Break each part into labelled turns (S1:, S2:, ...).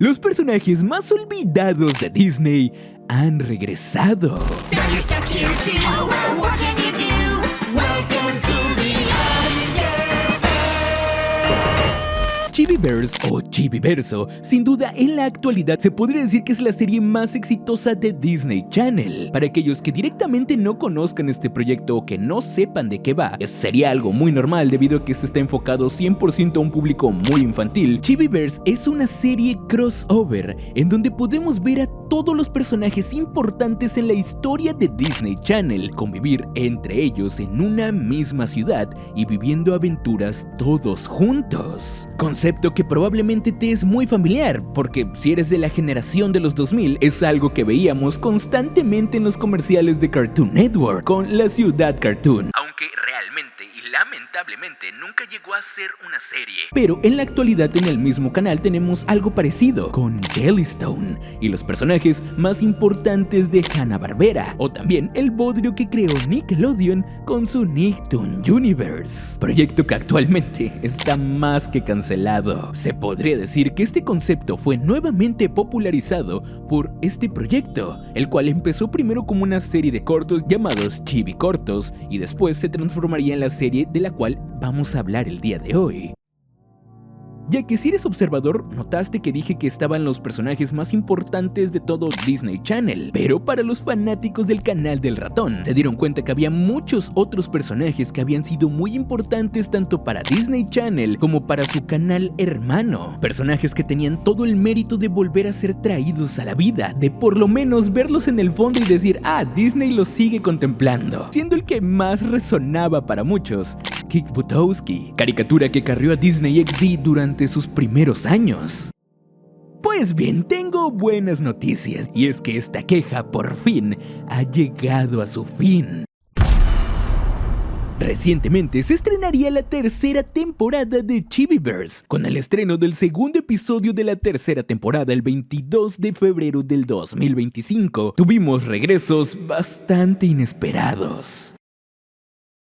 S1: Los personajes más olvidados de Disney han regresado. Chibiverse o Chibiverso, sin duda en la actualidad se podría decir que es la serie más exitosa de Disney Channel. Para aquellos que directamente no conozcan este proyecto o que no sepan de qué va, sería algo muy normal debido a que este está enfocado 100% a un público muy infantil. Chibiverse es una serie crossover en donde podemos ver a todos los personajes importantes en la historia de Disney Channel convivir entre ellos en una misma ciudad y viviendo aventuras todos juntos. Concepto que probablemente te es muy familiar, porque si eres de la generación de los 2000 es algo que veíamos constantemente en los comerciales de Cartoon Network con La Ciudad Cartoon, aunque realmente y lamentablemente nunca llegó a ser una serie. Pero en la actualidad en el mismo canal tenemos algo parecido con Jellystone y los personajes más importantes de Hanna-Barbera, o también el bodrio que creó Nickelodeon con su Nicktoon Universe, proyecto que actualmente está más que cancelado. Se podría decir que este concepto fue nuevamente popularizado por este proyecto, el cual empezó primero como una serie de cortos llamados Chibi Cortos y después se transformaría en la serie de la cual vamos a hablar el día de hoy. Ya que si eres observador, notaste que dije que estaban los personajes más importantes de todo Disney Channel, pero para los fanáticos del canal del ratón, se dieron cuenta que había muchos otros personajes que habían sido muy importantes tanto para Disney Channel como para su canal hermano, personajes que tenían todo el mérito de volver a ser traídos a la vida, de por lo menos verlos en el fondo y decir, Disney los sigue contemplando, siendo el que más resonaba para muchos Kick Buttowski, caricatura que carrió a Disney XD durante sus primeros años. Pues bien, tengo buenas noticias, y es que esta queja por fin ha llegado a su fin. Recientemente se estrenaría la tercera temporada de Chibiverse, con el estreno del segundo episodio de la tercera temporada el 22 de febrero del 2025. Tuvimos regresos bastante inesperados.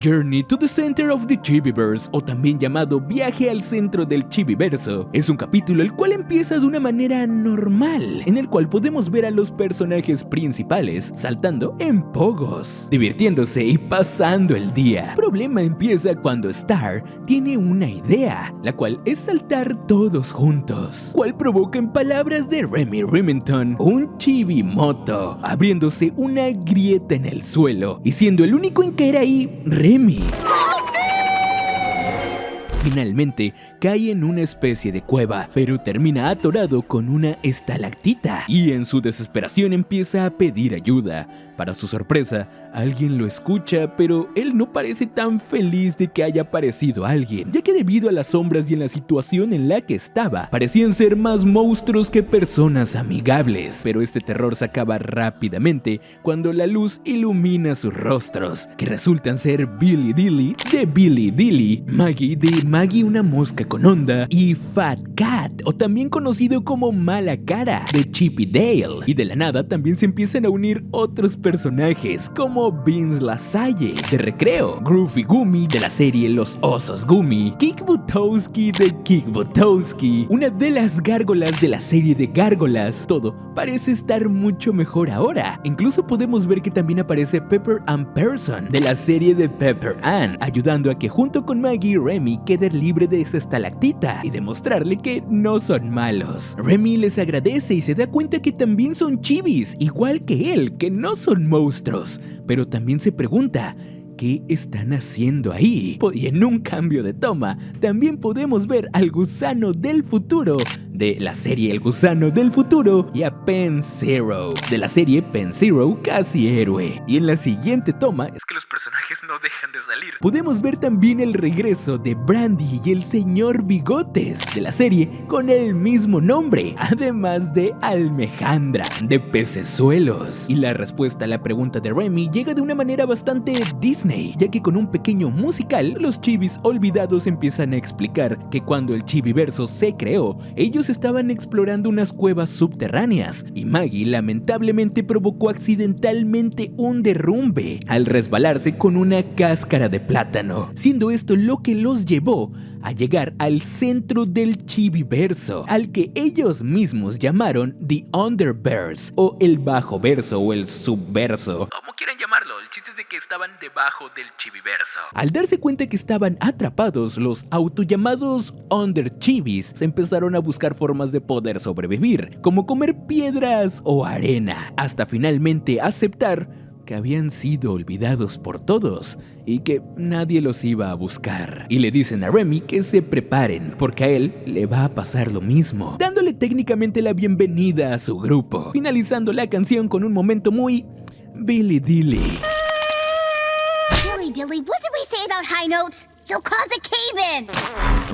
S1: Journey to the Center of the Chibiverse, o también llamado Viaje al Centro del Chibiverso, es un capítulo el cual empieza de una manera normal, en el cual podemos ver a los personajes principales saltando en pogos, divirtiéndose y pasando el día. El problema empieza cuando Star tiene una idea, la cual es saltar todos juntos, cual provoca en palabras de Remy Remington un chibimoto, abriéndose una grieta en el suelo y siendo el único en caer ahí Remy. Finalmente cae en una especie de cueva, pero termina atorado con una estalactita y en su desesperación empieza a pedir ayuda. Para su sorpresa, alguien lo escucha, pero él no parece tan feliz de que haya aparecido alguien, ya que debido a las sombras y en la situación en la que estaba, parecían ser más monstruos que personas amigables. Pero este terror se acaba rápidamente cuando la luz ilumina sus rostros, que resultan ser Billy Dilly de Billy Dilly, Maggie de Maggie una mosca con onda y Fat Cat, o también conocido como Mala Cara, de Chip y Dale. Y de la nada también se empiezan a unir otros personajes como Vince Lasalle de Recreo, Groovy Goomy de la serie Los Osos Gummy, Kick Buttowski de Kick Buttowski, una de las gárgolas de la serie de Gárgolas. Todo parece estar mucho mejor ahora. Incluso podemos ver que también aparece Pepper Ann Person de la serie de Pepper Ann, ayudando a que junto con Maggie y Remy quede libre de esa estalactita y demostrarle que no son malos. Remy les agradece y se da cuenta que también son chibis, igual que él, que no son monstruos, pero también se pregunta ¿qué están haciendo ahí? Y en un cambio de toma, también podemos ver al gusano del futuro de la serie El Gusano del Futuro y a Pen-Zero de la serie Pen-Zero Casi Héroe. Y en la siguiente toma, es que los personajes no dejan de salir, podemos ver también el regreso de Brandy y el señor Bigotes de la serie con el mismo nombre, además de Almejandra de Pecesuelos. Y la respuesta a la pregunta de Remy llega de una manera bastante Disney, ya que con un pequeño musical, los chibis olvidados empiezan a explicar que cuando el Chibiverso se creó, ellos ellos estaban explorando unas cuevas subterráneas y Maggie lamentablemente provocó accidentalmente un derrumbe al resbalarse con una cáscara de plátano, siendo esto lo que los llevó a llegar al centro del Chibiverso, al que ellos mismos llamaron The Underverse, o el bajo verso o el subverso, como quieran llamarlo. El chiste es de que estaban debajo del Chibiverso. Al darse cuenta que estaban atrapados, los autollamados Underchibis empezaron a buscar formas de poder sobrevivir, como comer piedras o arena, hasta finalmente aceptar que habían sido olvidados por todos y que nadie los iba a buscar. Y le dicen a Remy que se preparen porque a él le va a pasar lo mismo, dándole técnicamente la bienvenida a su grupo, finalizando la canción con un momento muy Billy Dilly.
S2: Dilly, what did we say about high notes? You'll cause a cave-in.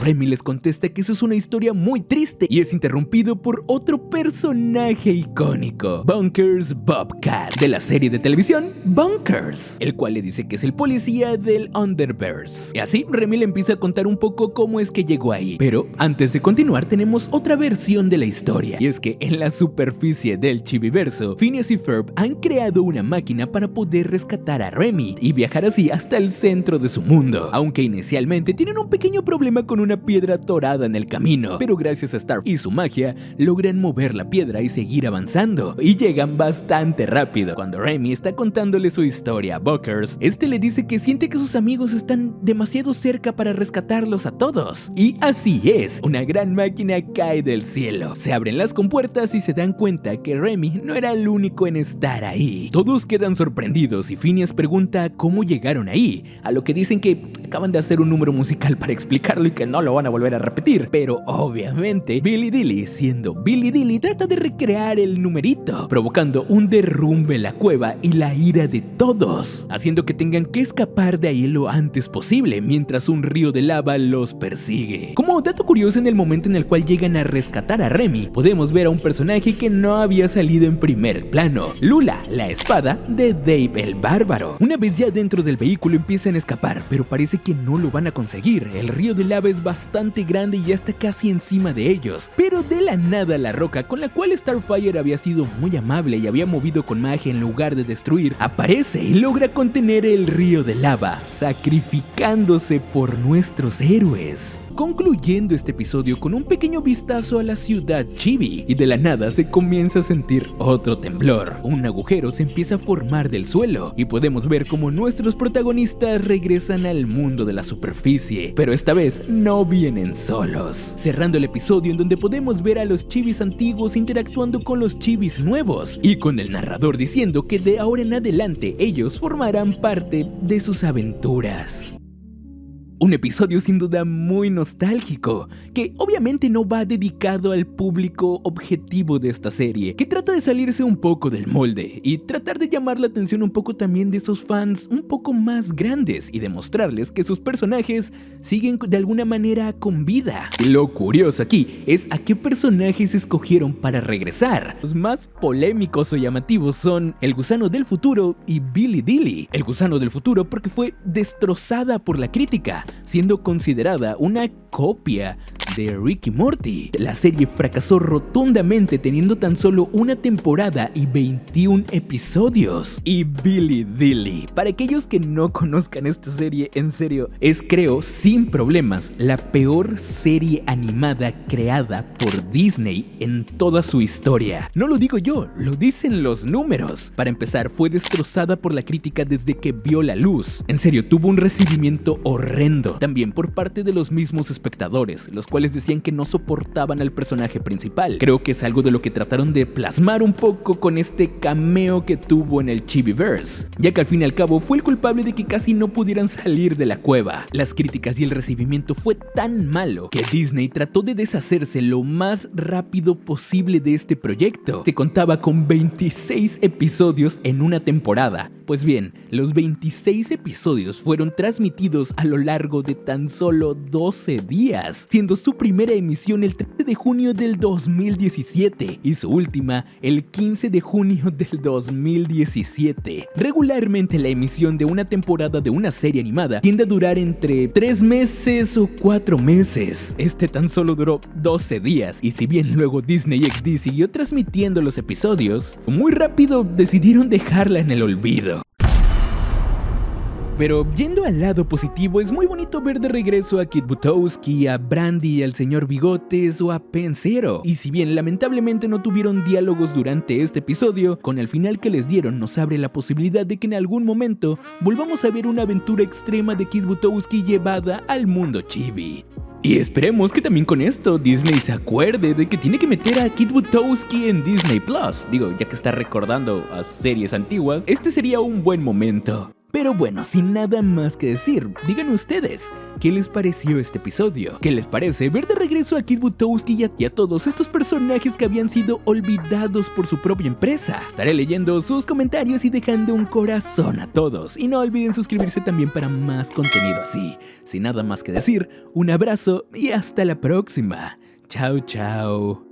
S1: Remy les contesta que eso es una historia muy triste y es interrumpido por otro personaje icónico, Bunkers Bobcat, de la serie de televisión Bunkers, el cual le dice que es el policía del Underverse. Y así Remy le empieza a contar un poco cómo es que llegó ahí. Pero antes de continuar tenemos otra versión de la historia, y es que en la superficie del Chibiverso, Phineas y Ferb han creado una máquina para poder rescatar a Remy y viajar así hasta el centro de su mundo, aunque inicialmente tienen un pequeño problema con una piedra atorada en el camino, pero gracias a Starfire y su magia logran mover la piedra y seguir avanzando, y llegan bastante rápido. Cuando Remy está contándole su historia a Bunkers, este le dice que siente que sus amigos están demasiado cerca para rescatarlos a todos, y así es, una gran máquina cae del cielo, se abren las compuertas y se dan cuenta que Remy no era el único en estar ahí. Todos quedan sorprendidos y Phineas pregunta cómo llegaron ahí, a lo que dicen que acaban de hacer un número musical para explicarlo y que no lo van a volver a repetir, pero obviamente Billy Dilly, siendo Billy Dilly, trata de recrear el numerito, provocando un derrumbe en la cueva y la ira de todos, haciendo que tengan que escapar de ahí lo antes posible mientras un río de lava los persigue. Como dato curioso, en el momento en el cual llegan a rescatar a Remy, podemos ver a un personaje que no había salido en primer plano, Lula, la espada de Dave el Bárbaro. Una vez ya dentro del vehículo empiezan a escapar, pero parece que no lo van a conseguir. El río de lava es bastante grande y ya está casi encima de ellos, pero de la nada la roca con la cual Starfire había sido muy amable y había movido con magia en lugar de destruir, aparece y logra contener el río de lava, sacrificándose por nuestros héroes. Concluyendo este episodio con un pequeño vistazo a la ciudad Chibi, y de la nada se comienza a sentir otro temblor. Un agujero se empieza a formar del suelo y podemos ver cómo nuestros protagonistas regresan al mundo de la superficie, pero esta vez no vienen solos, cerrando el episodio en donde podemos ver a los Chibis antiguos interactuando con los Chibis nuevos y con el narrador diciendo que de ahora en adelante ellos formarán parte de sus aventuras. Un episodio sin duda muy nostálgico, que obviamente no va dedicado al público objetivo de esta serie, que trata de salirse un poco del molde y tratar de llamar la atención un poco también de esos fans un poco más grandes y demostrarles que sus personajes siguen de alguna manera con vida. Lo curioso aquí es a qué personajes escogieron para regresar. Los más polémicos o llamativos son el Gusano del Futuro y Billy Dilly. El Gusano del Futuro porque fue destrozada por la crítica, siendo considerada una copia de Rick y Morty. La serie fracasó rotundamente, teniendo tan solo una temporada y 21 episodios. Y Billy Dilly, para aquellos que no conozcan esta serie, en serio, es, creo, sin problemas, la peor serie animada creada por Disney en toda su historia. No lo digo yo, lo dicen los números. Para empezar, fue destrozada por la crítica desde que vio la luz. En serio, tuvo un recibimiento horrendo, también por parte de los mismos espectadores, los cuales decían que no soportaban al personaje principal. Creo que es algo de lo que trataron de plasmar un poco con este cameo que tuvo en el Chibiverse, ya que al fin y al cabo fue el culpable de que casi no pudieran salir de la cueva. Las críticas y el recibimiento fue tan malo que Disney trató de deshacerse lo más rápido posible de este proyecto. Se contaba con 26 episodios en una temporada. Pues bien, los 26 episodios fueron transmitidos a lo largo de tan solo 12 días, siendo su primera emisión el 13 de junio del 2017 y su última el 15 de junio del 2017. Regularmente la emisión de una temporada de una serie animada tiende a durar entre 3 meses o 4 meses. Este tan solo duró 12 días y si bien luego Disney XD siguió transmitiendo los episodios, muy rápido decidieron dejarla en el olvido. Pero yendo al lado positivo, es muy bonito ver de regreso a Kit Butowski, a Brandy, al señor Bigotes o a Pen Zero. Y si bien lamentablemente no tuvieron diálogos durante este episodio, con el final que les dieron nos abre la posibilidad de que en algún momento volvamos a ver una aventura extrema de Kit Butowski llevada al mundo chibi. Y esperemos que también con esto Disney se acuerde de que tiene que meter a Kit Butowski en Disney Plus. Digo, ya que está recordando a series antiguas, este sería un buen momento. Pero bueno, sin nada más que decir, díganme ustedes, ¿qué les pareció este episodio? ¿Qué les parece ver de regreso a Kit Butowski y a todos estos personajes que habían sido olvidados por su propia empresa? Estaré leyendo sus comentarios y dejando un corazón a todos. Y no olviden suscribirse también para más contenido así. Sin nada más que decir, un abrazo y hasta la próxima. Chao, chao.